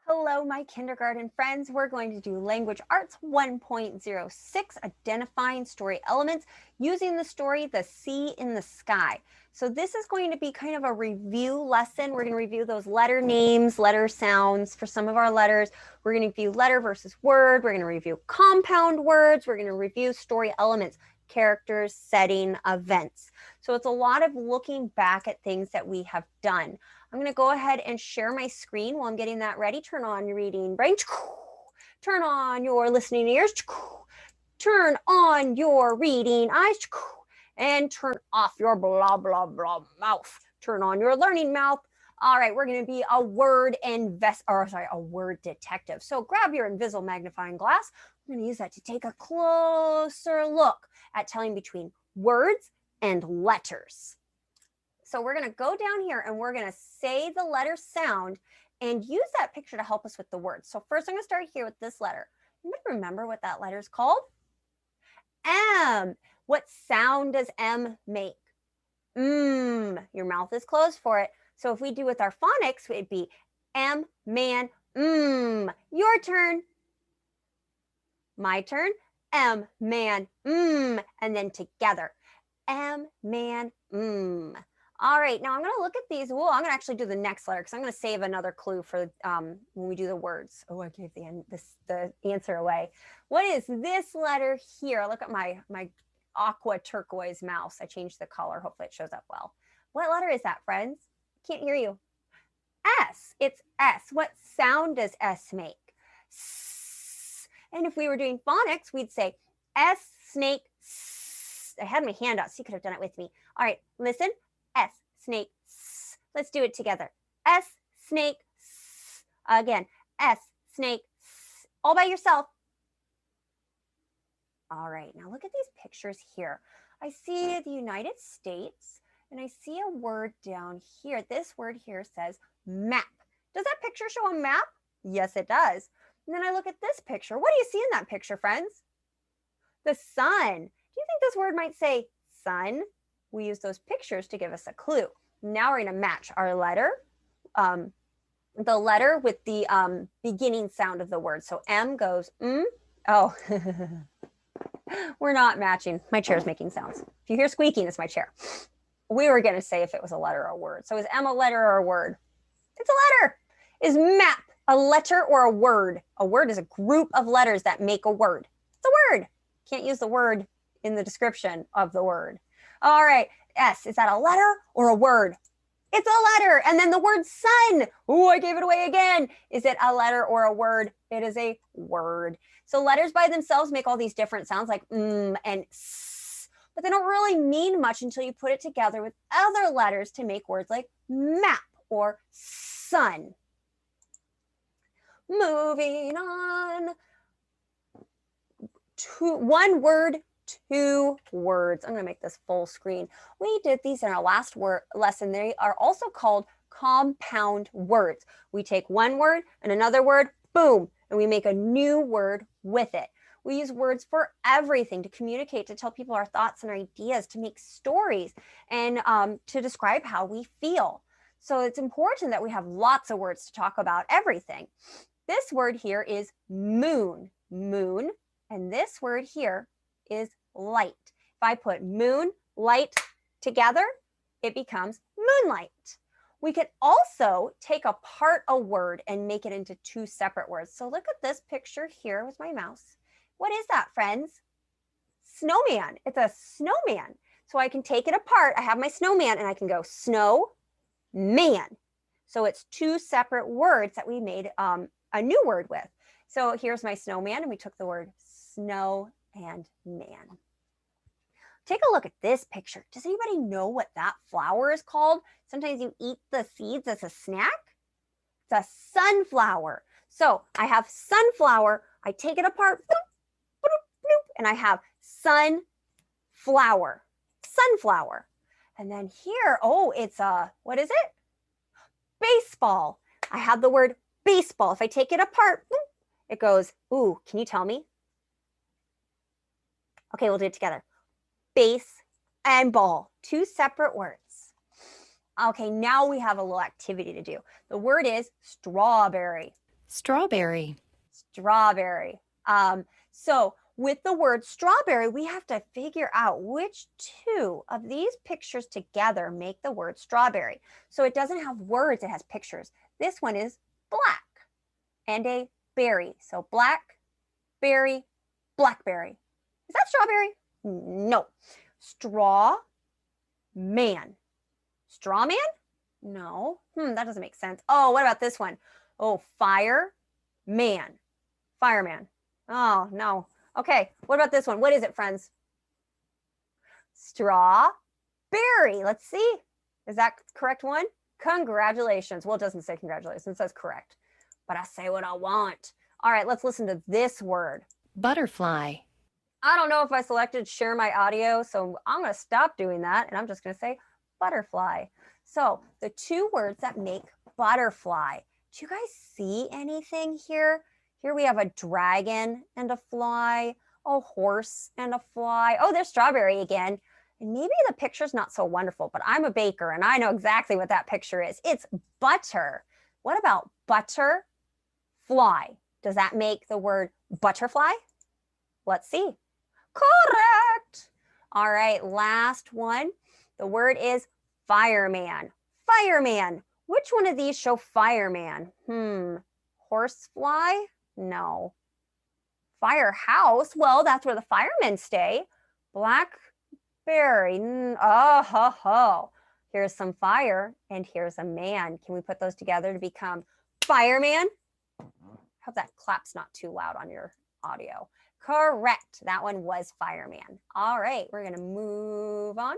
Hello, my kindergarten friends. We're going to do Language Arts 1.06, Identifying Story Elements, using the story The Sea in the Sky. So this is going to be kind of a review lesson. We're going to review those letter names, letter sounds for some of our letters. We're going to review letter versus word. We're going to review compound words. We're going to review story elements, characters, setting, events. So it's a lot of looking back at things that we have done. I'm going to go ahead and share my screen while I'm getting that ready. Turn on your reading brain. Turn on your listening ears. Turn on your reading eyes. And turn off your blah, blah, blah mouth. Turn on your learning mouth. All right, we're going to be a word detective. So grab your invisible magnifying glass. I'm going to use that to take a closer look at telling between words and letters. So we're going to go down here and we're going to say the letter sound and use that picture to help us with the words. So first I'm going to start here with this letter. Anybody remember what that letter is called? M. What sound does M make? Your mouth is closed for it. So if we do with our phonics, it'd be M, man, Your turn. My turn. M, man, and then together. M, man, All right, now I'm going to look at these. Well, I'm going to actually do the next letter because I'm going to save another clue for when we do the words. Oh, I gave the answer away. What is this letter here? Look at my aqua turquoise mouse. I changed the color. Hopefully it shows up well. What letter is that, friends? Can't hear you. S. It's S. What sound does S make? S. And if we were doing phonics, we'd say S, snake, S. I had my hand out, so you could have done it with me. All right, listen. S, snake, S. Let's do it together. S, snake, S. Again, S, snake, S. All by yourself. All right, now look at these pictures here. I see the United States, and I see a word down here. This word here says map. Does that picture show a map? Yes, it does. And then I look at this picture. What do you see in that picture, friends? The sun. Do you think this word might say sun? We use those pictures to give us a clue. Now we're going to match our letter, the letter with the beginning sound of the word. So M goes Oh, we're not matching. My chair's making sounds. If you hear squeaking, it's my chair. We were going to say if it was a letter or a word. So is M a letter or a word? It's a letter. Is map a letter or a word? A word is a group of letters that make a word. It's a word. Can't use the word in the description of the word. All right, S, is that a letter or a word? It's a letter. And then the word sun. Oh, I gave it away again. Is it a letter or a word? It is a word. So letters by themselves make all these different sounds like and s, but they don't really mean much until you put it together with other letters to make words like map or sun. Moving on. One word, two words. I'm going to make this full screen. We did these in our last lesson. They are also called compound words. We take one word and another word, boom, and we make a new word with it. We use words for everything, to communicate, to tell people our thoughts and ideas, to make stories, and to describe how we feel. So it's important that we have lots of words to talk about everything. This word here is moon, moon, and this word here is light. If I put moon, light together, it becomes moonlight. We could also take apart a word and make it into two separate words. So look at this picture here with my mouse. What is that, friends? Snowman. It's a snowman. So I can take it apart. I have my snowman and I can go snow, man. So it's two separate words that we made a new word with. So here's my snowman, and we took the word snow and man. Take a look at this picture. Does anybody know what that flower is called? Sometimes you eat the seeds as a snack. It's a sunflower. So I have sunflower. I take it apart, boop, boop, boop, and I have sunflower, sunflower. And then here, oh, it's what is it? Baseball. I have the word baseball. If I take it apart, boop, it goes, ooh, can you tell me? Okay, we'll do it together. Base and ball, two separate words. Okay, now we have a little activity to do. The word is strawberry. Strawberry. Strawberry. So with the word strawberry, we have to figure out which two of these pictures together make the word strawberry. So it doesn't have words, it has pictures. This one is black and a berry. So black, berry, blackberry. Is that strawberry? No. Straw man. Straw man? No. That doesn't make sense. Oh, what about this one? Oh, fire man. Fireman. Oh, no. Okay, what about this one? What is it, friends? Strawberry. Let's see. Is that correct one? Congratulations. Well, it doesn't say congratulations. It says correct. But I say what I want. All right, let's listen to this word. Butterfly. I don't know if I selected share my audio, so I'm going to stop doing that, and I'm just going to say butterfly. So the two words that make butterfly. Do you guys see anything here? Here we have a dragon and a fly, a horse and a fly. Oh, there's strawberry again. And maybe the picture's not so wonderful, but I'm a baker and I know exactly what that picture is. It's butter. What about butterfly? Does that make the word butterfly? Let's see. Correct. All right, last one. The word is fireman. Fireman. Which one of these show fireman? Horsefly? No. Firehouse? Well, that's where the firemen stay. Blackberry. Oh, ho, ho. Here's some fire and here's a man. Can we put those together to become fireman? Hope that clap's not too loud on your audio. Correct. That one was fireman. All right, we're going to move on.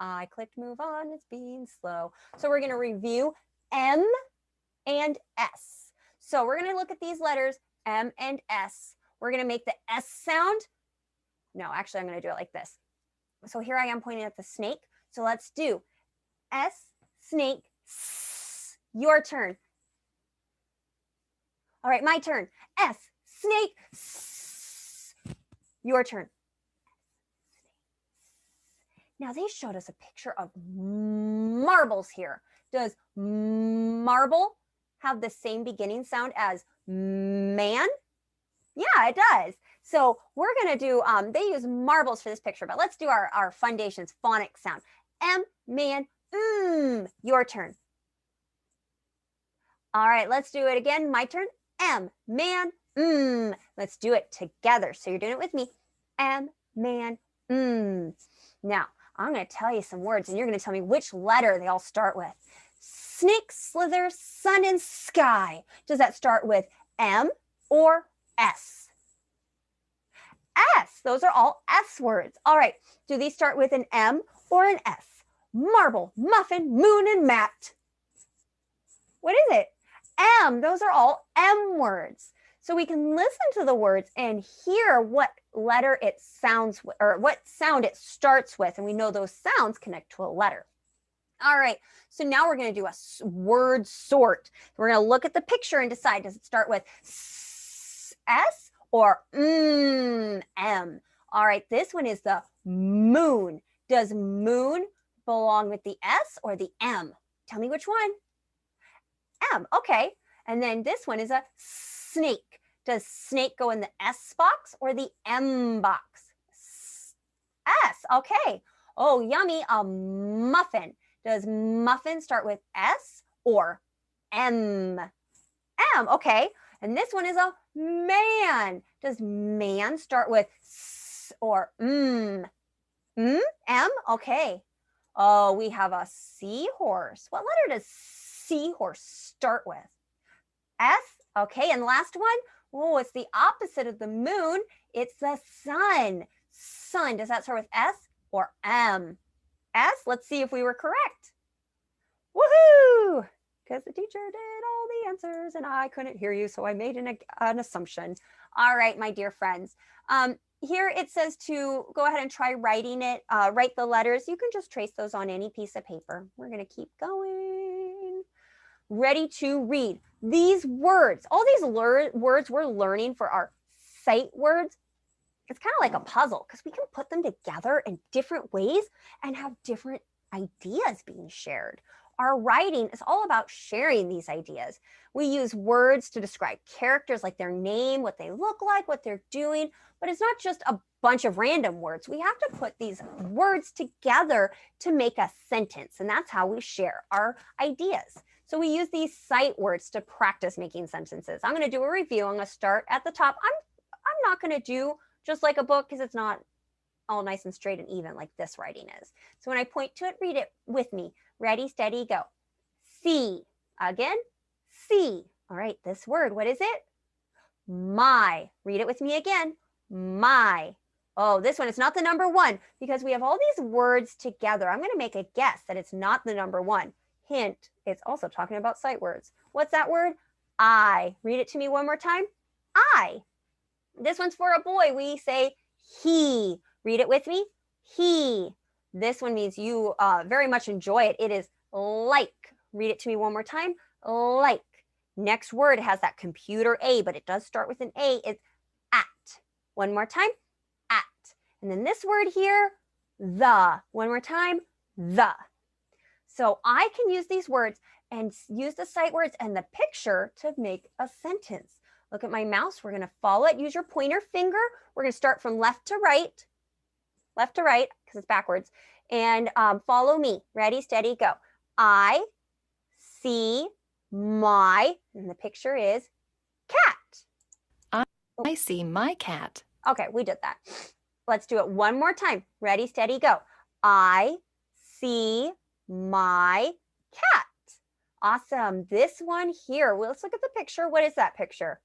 I clicked move on. It's being slow. So we're going to review M and S. So we're going to look at these letters, M and S. We're going to make the S sound. No, actually, I'm going to do it like this. So here I am pointing at the snake. So let's do S, snake, S. Your turn. All right, my turn. S, snake, S. Your turn. Now they showed us a picture of marbles here. Does marble have the same beginning sound as man? Yeah, it does. So we're going to do, they use marbles for this picture, but let's do our Fundations phonics sound. M, man, your turn. All right, let's do it again. My turn. M, man, Let's do it together. So you're doing it with me. M, man, Now, I'm going to tell you some words, and you're going to tell me which letter they all start with. Snake, slither, sun, and sky. Does that start with M or S? S. Those are all S words. All right. Do these start with an M or an S? Marble, muffin, moon, and mat. What is it? M. Those are all M words. So we can listen to the words and hear what letter it sounds with, or what sound it starts with. And we know those sounds connect to a letter. All right. So now we're going to do a word sort. We're going to look at the picture and decide, does it start with S or M? All right. This one is the moon. Does moon belong with the S or the M? Tell me which one. M. Okay. And then this one is a snake. Does snake go in the S box or the M box? S. Okay. Oh, yummy. A muffin. Does muffin start with S or M? M. Okay. And this one is a man. Does man start with S or M? M. Okay. Oh, we have a seahorse. What letter does seahorse start with? S. Okay. And last one. Oh, it's the opposite of the moon. It's the sun. Sun. Does that start with S or M? S. Let's see if we were correct. Woohoo! Because the teacher did all the answers and I couldn't hear you, so I made an assumption. All right, my dear friends. Here it says to go ahead and try writing it, write the letters. You can just trace those on any piece of paper. We're going to keep going. Ready to read. These words, all these words we're learning for our sight words, it's kind of like a puzzle because we can put them together in different ways and have different ideas being shared. our writing is all about sharing these ideas. We use words to describe characters like their name, what they look like, what they're doing, but it's not just a bunch of random words. We have to put these words together to make a sentence, and that's how we share our ideas. So we use these sight words to practice making sentences. I'm going to do a review. I'm going to start at the top. I'm not going to do just like a book because it's not all nice and straight and even like this writing is. So when I point to it, read it with me. Ready, steady, go. See. Again, see. All right, this word, what is it? My. Read it with me again. My. Oh, this one is not the number one because we have all these words together. I'm going to make a guess that it's not the number one. Hint, it's also talking about sight words. What's that word? I. Read it to me one more time. I. This one's for a boy. We say he. Read it with me. He. This one means you very much enjoy it. It is like. Read it to me one more time. Like. Next word has that computer A, but it does start with an A. It's at. One more time. At. And then this word here, the. One more time. The. So I can use these words and use the sight words and the picture to make a sentence. Look at my mouse. We're going to follow it. Use your pointer finger. We're going to start from left to right, because it's backwards, and follow me. Ready, steady, go. I see my, and the picture is cat. I see my cat. Okay, we did that. Let's do it one more time. Ready, steady, go. I see my cat. Awesome. This one here, well, let's look at the picture. What is that picture?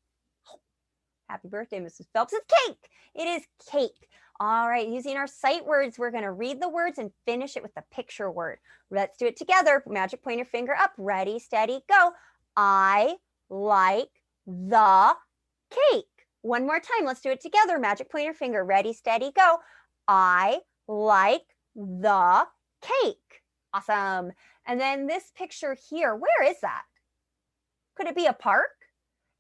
Happy birthday, Mrs. Phelps. It's cake. It is cake. All right, using our sight words, we're going to read the words and finish it with the picture word. Let's do it together. Magic point your finger up. Ready, steady, go. I like the cake. One more time. Let's do it together. Magic point your finger. Ready, steady, go. I like the cake. Awesome. And then this picture here, where is that? Could it be a park?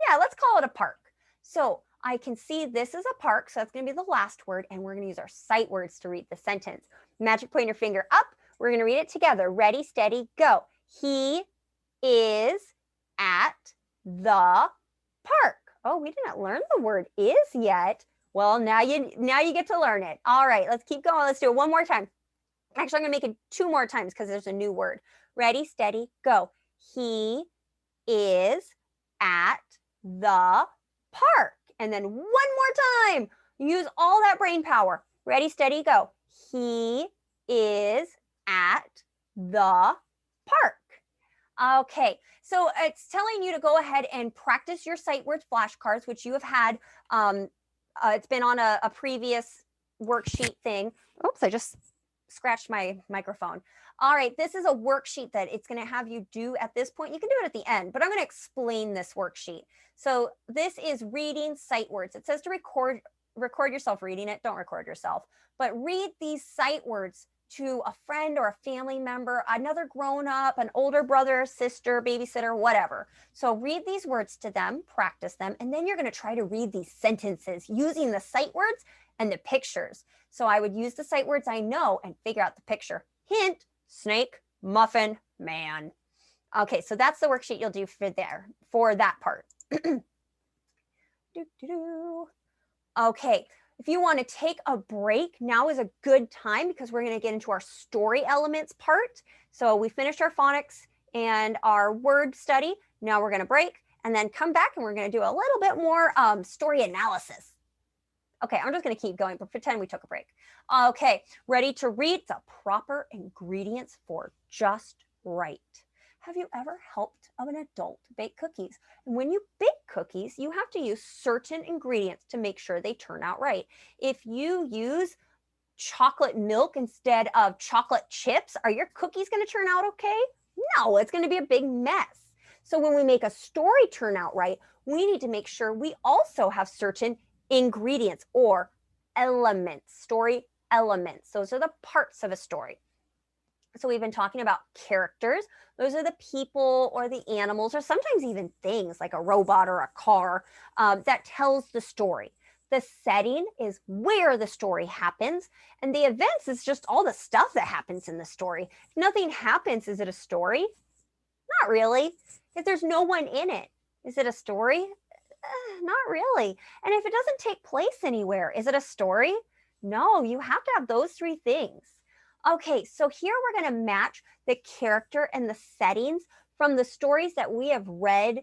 Yeah, let's call it a park. So I can see this is a park, so that's going to be the last word, and we're going to use our sight words to read the sentence. Magic point your finger up. We're going to read it together. Ready, steady, go. He is at the park. Oh, we didn't learn the word is yet. Well, now you get to learn it. All right, let's keep going. Let's do it one more time. Actually, I'm going to make it 2 more times because there's a new word. Ready, steady, go. He is at the park. And then one more time. Use all that brain power. Ready, steady, go. He is at the park. Okay, so it's telling you to go ahead and practice your sight words flashcards, which you have had. It's been on a previous worksheet thing. Oops, I just scratched my microphone. All right, this is a worksheet that it's going to have you do at this point. You can do it at the end, but I'm going to explain this worksheet. So this is reading sight words. It says to record yourself reading it. Don't record yourself, but read these sight words to a friend or a family member, another grown-up, an older brother, sister, babysitter, whatever. So read these words to them, practice them, and then you're going to try to read these sentences using the sight words and the pictures. So I would use the sight words I know and figure out the picture. Hint, snake, muffin, man. Okay, so that's the worksheet you'll do for that part. Okay, if you want to take a break, now is a good time because we're going to get into our story elements part. So we finished our phonics and our word study. Now we're going to break and then come back and we're going to do a little bit more story analysis. Okay, I'm just going to keep going, but pretend we took a break. Okay, ready to read the proper ingredients for just right. Have you ever helped an adult bake cookies? And when you bake cookies, you have to use certain ingredients to make sure they turn out right. If you use chocolate milk instead of chocolate chips, are your cookies going to turn out okay? No, it's going to be a big mess. So when we make a story turn out right, we need to make sure we also have certain ingredients or elements, story elements. Those are the parts of a story. So we've been talking about characters. Those are the people or the animals or sometimes even things like a robot or a car that tells the story. The setting is where the story happens, and the events is just all the stuff that happens in the story. If nothing happens, is it a story? Not really. If there's no one in it, is it a story? Not really. And if it doesn't take place anywhere, is it a story? No, you have to have those three things. Okay, so here we're going to match the character and the settings from the stories that we have read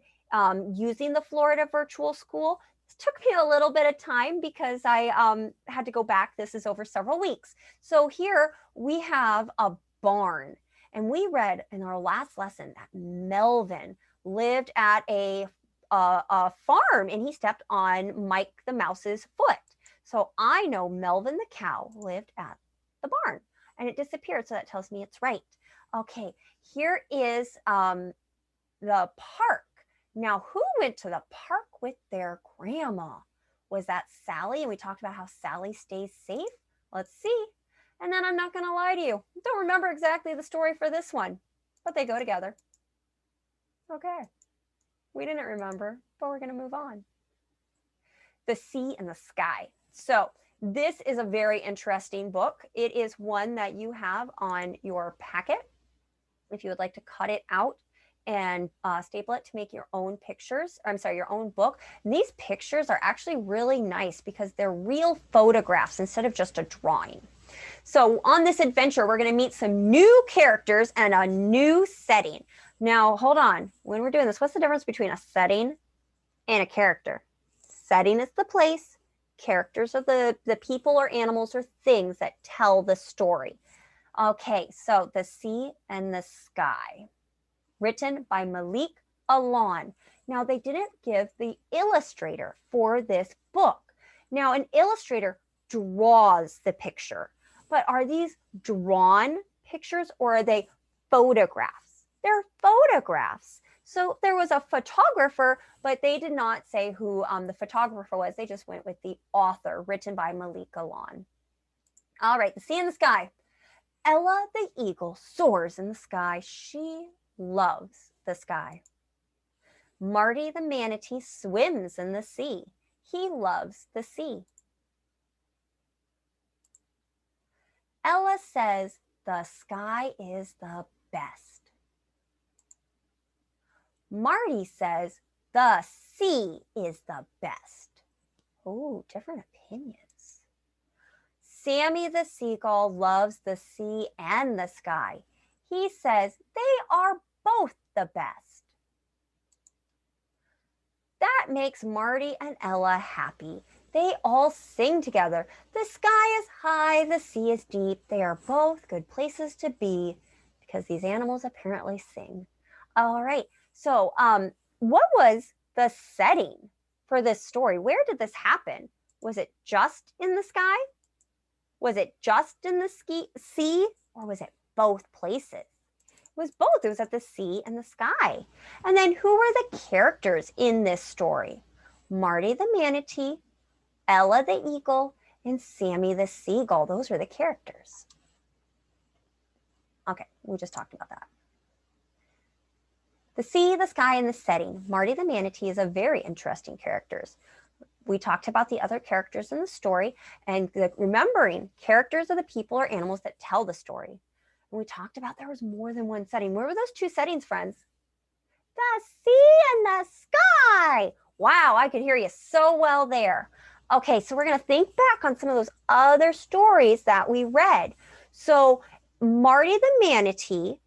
using the Florida Virtual School. This took me a little bit of time because I had to go back. This is over several weeks. So here we have a barn. And we read in our last lesson that Melvin lived at a farm and he stepped on Mike the Mouse's foot. So I know Melvin the cow lived at the barn and it disappeared. So that tells me it's right. Okay, here is the park. Now, who went to the park with their grandma? Was that Sally? And we talked about how Sally stays safe. Let's see. And then I'm not going to lie to you. I don't remember exactly the story for this one, but they go together. Okay. We didn't remember, but we're going to move on. The Sea and the Sky. So this is a very interesting book. It is one that you have on your packet. If you would like to cut it out and staple it to make your own pictures, your own book. And these pictures are actually really nice because they're real photographs instead of just a drawing. So on this adventure, we're going to meet some new characters and a new setting. Now, hold on. When we're doing this, what's the difference between a setting and a character? Setting is the place. Characters are the people or animals or things that tell the story. Okay, so The Sea and the Sky, written by Malik Alon. Now, they didn't give the illustrator for this book. Now, an illustrator draws the picture, but are these drawn pictures or are they photographs? They're photographs. So there was a photographer, but they did not say who the photographer was. They just went with the author, written by Malik Alon. All right, The Sea and the Sky. Ella the eagle soars in the sky. She loves the sky. Marty the manatee swims in the sea. He loves the sea. Ella says the sky is the best. Marty says the sea is the best. Oh, different opinions. Sammy the seagull loves the sea and the sky. He says they are both the best. That makes Marty and Ella happy. They all sing together. The sky is high, the sea is deep. They are both good places to be because these animals apparently sing. All right, so what was the setting for this story? Where did this happen? Was it just in the sky? Was it just in the sea? Or was it both places? It was both. It was at the sea and the sky. And then who were the characters in this story? Marty the manatee, Ella the eagle, and Sammy the seagull. Those were the characters. Okay, we just talked about that. The sea, the sky, and the setting. Marty the manatee is a very interesting character. We talked about the other characters in the story and remembering characters are the people or animals that tell the story. And we talked about there was more than one setting. Where were those two settings, friends? The sea and the sky. Wow, I could hear you so well there. Okay, so we're going to think back on some of those other stories that we read. So Marty the manatee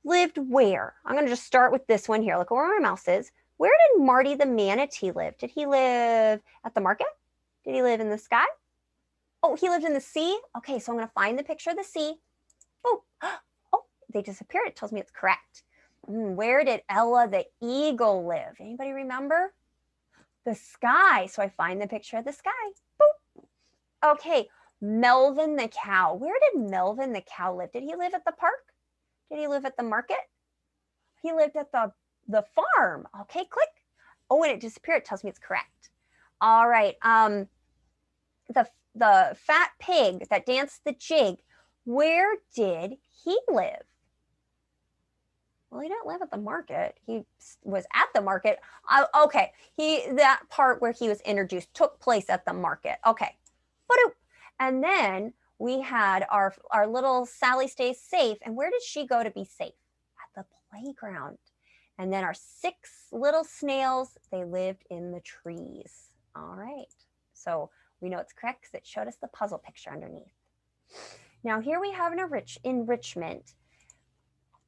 lived where? I'm going to just start with this one here. Look where my mouse is. Where did Marty the manatee live? Did he live at the market? Did he live in the sky? Oh, he lived in the sea? Okay, so I'm going to find the picture of the sea. Oh, they disappeared. It tells me it's correct. Where did Ella the eagle live? Anybody remember? The sky. So I find the picture of the sky. Boop. Okay, Melvin the cow. Where did Melvin the cow live? Did he live at the park? Did he live at the market? He lived at the farm. Okay, click. Oh, and it disappeared. It tells me it's correct. All right. The fat pig that danced the jig. Where did he live? Well, he didn't live at the market. He was at the market. Okay, that part where he was introduced took place at the market. Okay, and then we had our little Sally stays safe. And where did she go to be safe? At the playground. And then our 6 little snails, they lived in the trees. All right. So we know it's correct because it showed us the puzzle picture underneath. Now here we have an enrichment.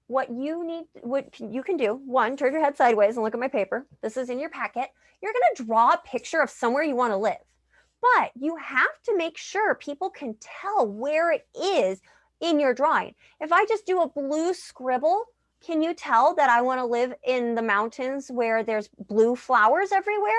What you can do, one, turn your head sideways and look at my paper. This is in your packet. You're going to draw a picture of somewhere you want to live. But you have to make sure people can tell where it is in your drawing. If I just do a blue scribble, can you tell that I want to live in the mountains where there's blue flowers everywhere?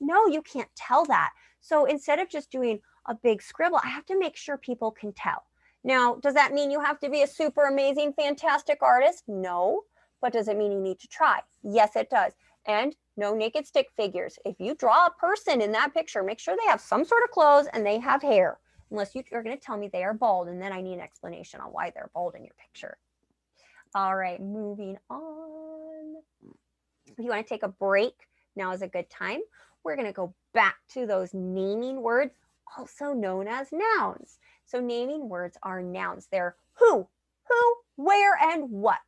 No, you can't tell that. So instead of just doing a big scribble, I have to make sure people can tell. Now, does that mean you have to be a super amazing, fantastic artist? No. But does it mean you need to try? Yes, it does. And no naked stick figures. If you draw a person in that picture, make sure they have some sort of clothes and they have hair. Unless you're going to tell me they are bald, and then I need an explanation on why they're bald in your picture. All right, moving on. If you want to take a break, now is a good time. We're going to go back to those naming words, also known as nouns. So naming words are nouns. They're who, where, and what.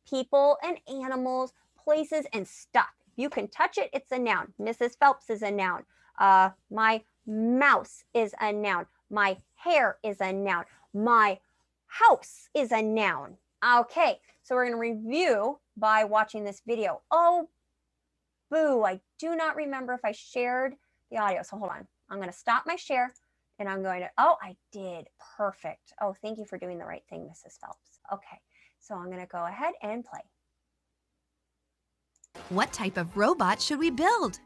People and animals, places, and stuff. If you can touch it, it's a noun. Mrs. Phelps is a noun. My mouse is a noun. My hair is a noun. My house is a noun. Okay, so we're going to review by watching this video. Oh, boo, I do not remember if I shared the audio. So hold on. I'm going to stop my share and I'm going to, oh, I did. Perfect. Oh, thank you for doing the right thing, Mrs. Phelps. Okay, so I'm going to go ahead and play. What type of robot should we build?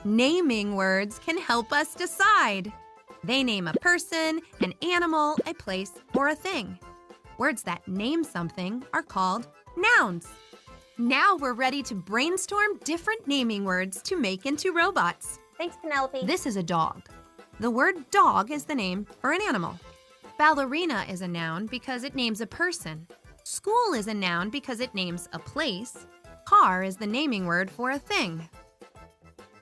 Naming words can help us decide. They name a person, an animal, a place, or a thing. Words that name something are called nouns. Now we're ready to brainstorm different naming words to make into robots. Thanks, Penelope. This is a dog. The word dog is the name for an animal. Ballerina is a noun because it names a person. School is a noun because it names a place. Car is the naming word for a thing.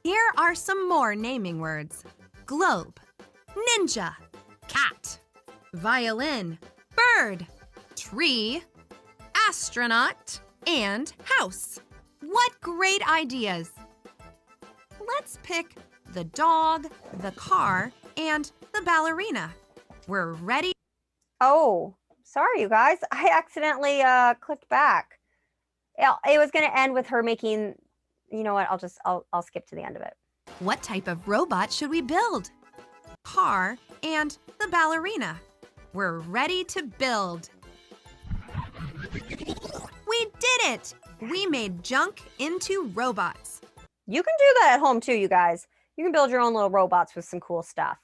Here are some more naming words. Globe, ninja, cat, violin, bird, tree, astronaut, and house. What great ideas! Let's pick the dog, the car, and the ballerina. We're ready. Oh, sorry, you guys. I accidentally clicked back. It was going to end with her making, you know what, I'll skip to the end of it. What type of robot should we build? Car and the ballerina. We're ready to build. We did it! We made junk into robots. You can do that at home too, you guys. You can build your own little robots with some cool stuff.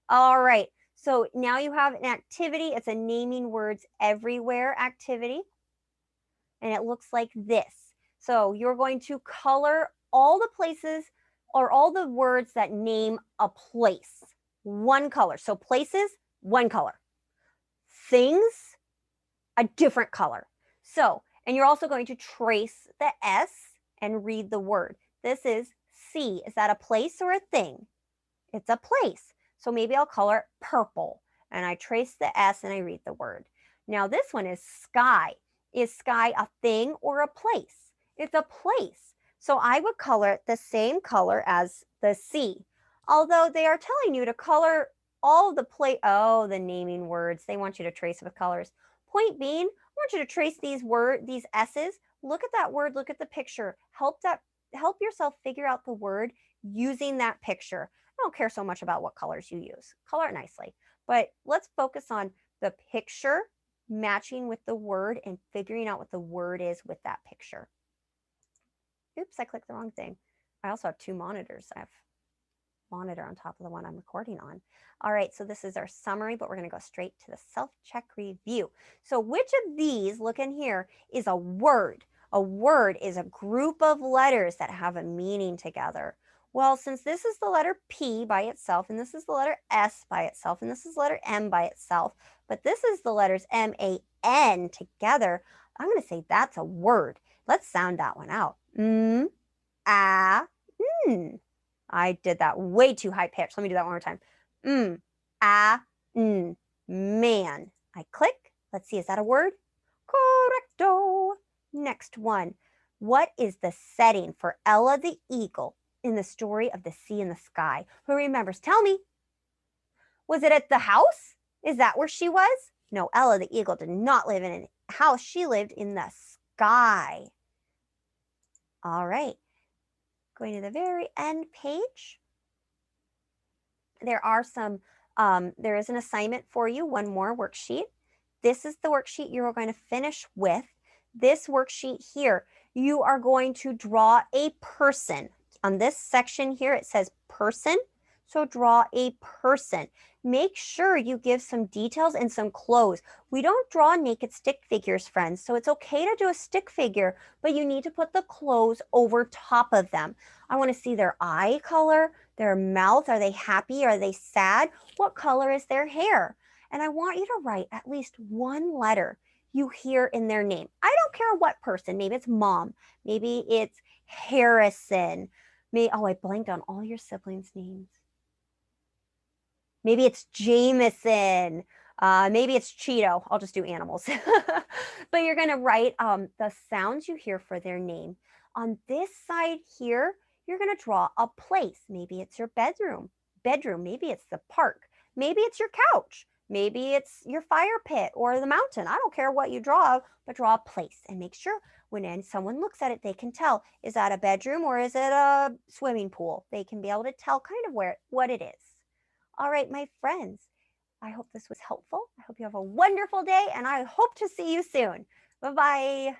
All right, so now you have an activity. It's a naming words everywhere activity. And it looks like this. So you're going to color all the places or all the words that name a place. One color. So places, one color. Things, a different color. So, and you're also going to trace the S and read the word. This is C. Is that a place or a thing? It's a place. So maybe I'll color it purple. And I trace the S and I read the word. Now this one is sky. Is sky a thing or a place? It's a place. So I would color it the same color as the C. Although they are telling you to color all the the naming words. They want you to trace with colors. Point being, I want you to trace these S's. Look at that word, look at the picture. Help yourself figure out the word using that picture. I don't care so much about what colors you use. Color it nicely. But let's focus on the picture matching with the word and figuring out what the word is with that picture. Oops, I clicked the wrong thing. I also have 2 monitors. I have monitor on top of the one I'm recording on. All right, so this is our summary, but we're going to go straight to the self-check review. So which of these, look in here, is a word? A word is a group of letters that have a meaning together. Well, since this is the letter P by itself, and this is the letter S by itself, and this is the letter M by itself, but this is the letters M-A-N together, I'm going to say that's a word. Let's sound that one out. I did that way too high pitch. Let me do that one more time. Man. I click. Let's see, is that a word? Correcto. Next one. What is the setting for Ella the eagle in the story of the sea and the sky? Who remembers? Tell me. Was it at the house? Is that where she was? No, Ella the eagle did not live in a house. She lived in the sky. All right. Going to the very end page. There is an assignment for you, one more worksheet. This is the worksheet you're going to finish with. This worksheet here, you are going to draw a person. On this section here, it says person. So draw a person. Make sure you give some details and some clothes. We don't draw naked stick figures, friends, so it's okay to do a stick figure, but you need to put the clothes over top of them. I want to see their eye color, their mouth. Are they happy? Are they sad? What color is their hair? And I want you to write at least one letter you hear in their name. I don't care what person. Maybe it's mom. Maybe it's Harrison. Oh, I blanked on all your siblings' names. Maybe it's Jameson. Maybe it's Cheeto. I'll just do animals. But you're going to write the sounds you hear for their name. On this side here, you're going to draw a place. Maybe it's your bedroom. Maybe it's the park. Maybe it's your couch. Maybe it's your fire pit or the mountain. I don't care what you draw, but draw a place and make sure when someone looks at it, they can tell, is that a bedroom or is it a swimming pool? They can be able to tell kind of what it is. All right, my friends, I hope this was helpful. I hope you have a wonderful day and I hope to see you soon. Bye-bye.